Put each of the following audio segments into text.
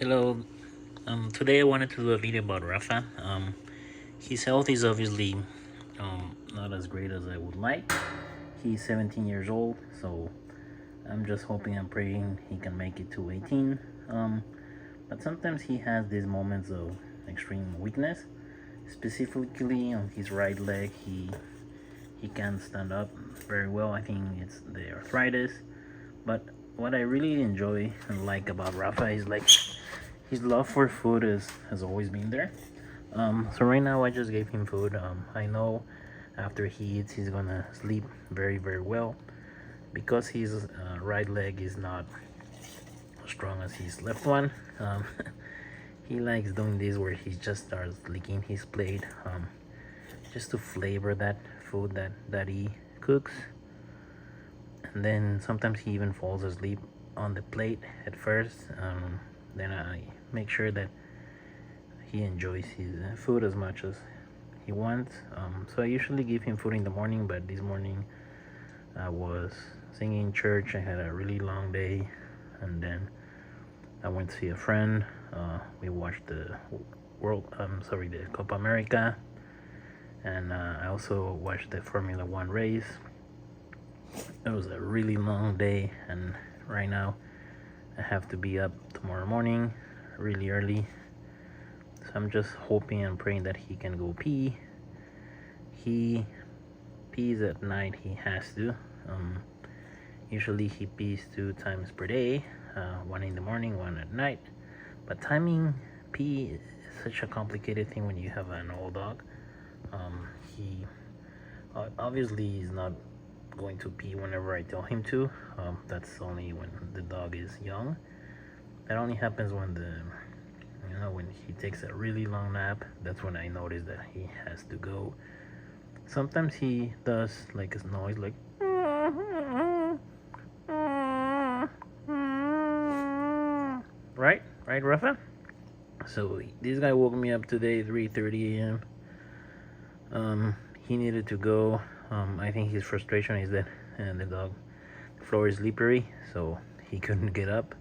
Hello. Today I wanted to do a video about Rafa. His health is obviously not as great as I would like. He's 17 years old, so I'm just hoping and praying he can make it to 18. But sometimes he has these moments of extreme weakness. Specifically on his right leg, he can't stand up very well. I think it's the arthritis. But what I really enjoy and like about Rafa is like his love for food has always been there. So right now I just gave him food. I know after he eats he's gonna sleep very well because his right leg is not as strong as his left one. Um, he likes doing this where he just starts licking his plate just to flavor that food that he cooks. And then sometimes he even falls asleep on the plate at first. Then I make sure that he enjoys his food as much as he wants. So I usually give him food in the morning, but this morning I was singing in church. I had a really long day, and then I went to see a friend. We watched the the Copa America, and I also watched the Formula One race. It was a really long day, and right now I have to be up tomorrow morning really early. So I'm just hoping and praying that he can go pee. He pees at night, he has to. Usually he pees 2 times per day, one in the morning, one at night. But timing pee is such a complicated thing when you have an old dog. He obviously is not going to pee whenever I tell him to. That's only when the dog is young. That only happens when when he takes a really long nap. That's when I notice that he has to go. Sometimes he does like a noise like right Rafa. So this guy woke me up today 3:30 a.m. He needed to go. I think his frustration is that the floor is slippery, so he couldn't get up.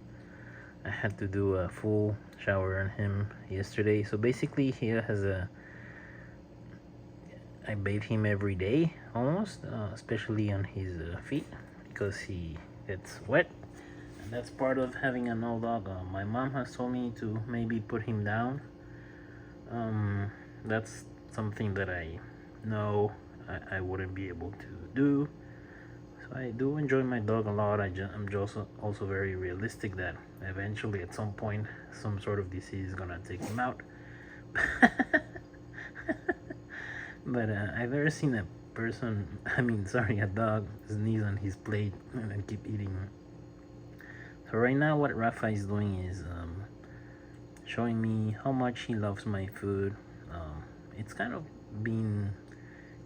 I had to do a full shower on him yesterday. So basically, I bathe him every day almost, especially on his feet because he gets wet. And that's part of having an old dog. My mom has told me to maybe put him down. That's something that I know I wouldn't be able to do. So I do enjoy my dog a lot. I'm just also very realistic that eventually at some point some sort of disease is gonna take him out. But I've never seen a a dog sneeze on his plate and then keep eating. So right now what Rafa is doing is showing me how much he loves my food. It's kind of being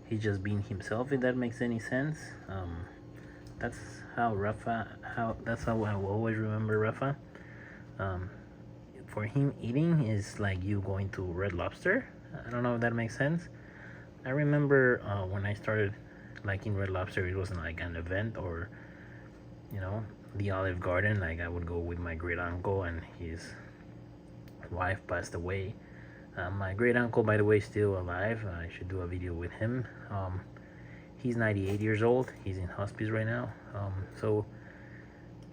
he's just being himself, if that makes any sense. That's that's how I will always remember Rafa. For him, eating is like you going to Red Lobster. I don't know if that makes sense. I remember when I started liking Red Lobster, it wasn't like an event or the Olive Garden. Like I would go with my great uncle and his wife passed away. My great uncle, by the way, is still alive. I should do a video with him. He's 98 years old. He's in hospice right now. So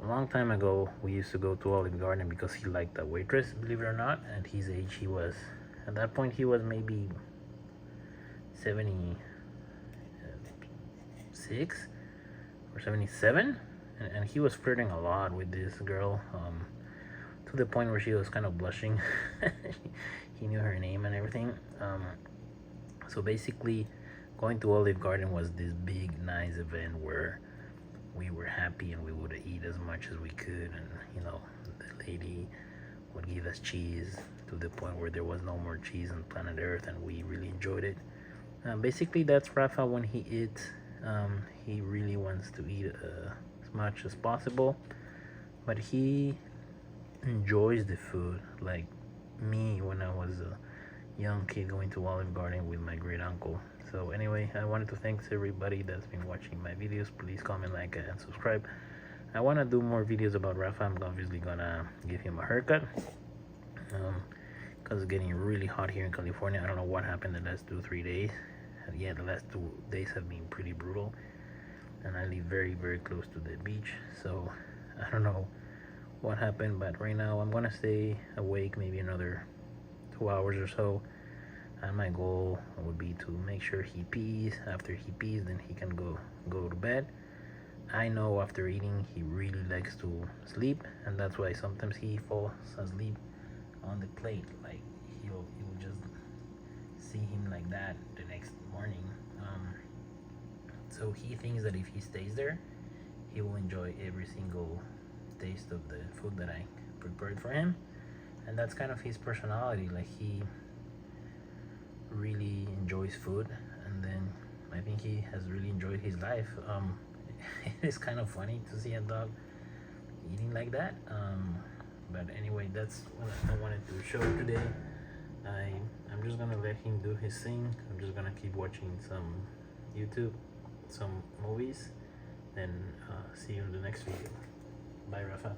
a long time ago, we used to go to Olive Garden because he liked the waitress, believe it or not. At his age, at that point, he was maybe 76 or 77. And he was flirting a lot with this girl to the point where she was kind of blushing. He knew her name and everything. So basically, going to Olive Garden was this big, nice event where we were happy and we would eat as much as we could. And, the lady would give us cheese to the point where there was no more cheese on planet Earth, and we really enjoyed it. Basically, that's Rafa when he eats. He really wants to eat as much as possible, but he enjoys the food like me when I was a young kid going to Olive Garden with my great uncle. So anyway, I wanted to thank everybody that's been watching my videos. Please comment, like, and subscribe. I want to do more videos about Rafa. I'm obviously gonna give him a haircut. because it's getting really hot here in California. I don't know what happened the last 2 3 days. Yeah, the last 2 days have been pretty brutal, and I live very very close to the beach, so I don't know what happened. But right now I'm gonna stay awake maybe another 2 hours or so, and my goal would be to make sure he pees. After he pees, then he can go to bed. I know after eating he really likes to sleep, and that's why sometimes he falls asleep on the plate. Like you'll just see him like that the next morning. So he thinks that if he stays there, he will enjoy every single taste of the food that I prepared for him, and that's kind of his personality. Like he really enjoys food, and then I think he has really enjoyed his life. It is kind of funny to see a dog eating like that. But anyway, that's what I wanted to show today. I'm just gonna let him do his thing. I'm just gonna keep watching some YouTube, some movies, then see you in the next video. Bye, Rafa.